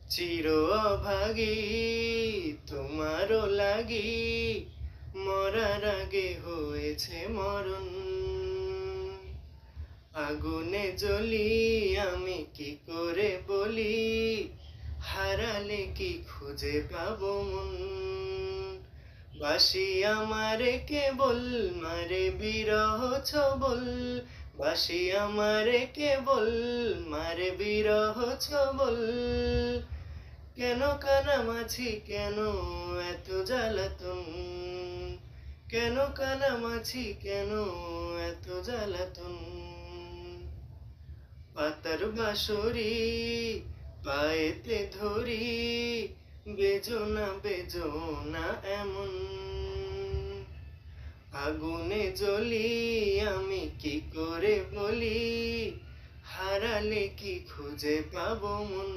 চির অভাগী তোমারও লাগি মরার আগে হয়েছে মরণ। আগুনে জ্বলি আমি কি করে বলি, হারালে কি খুঁজে পাবো মন। বাসি আমারে কেবল মারে বিরহ ছবল, বাসি আমারে কেবল মারে বিরহ ছবল। কেন কানামাছি কেন এত জ্বালাতন, কেন কানামাছি কেন এত জ্বালাতন। পাতার বাঁশরি পায়েতে ধরি, বেজোনা বেজোনা এমন। আগুনে জ্বলি আমি কি করে বলি, হারালে কি খুঁজে পাবো মন।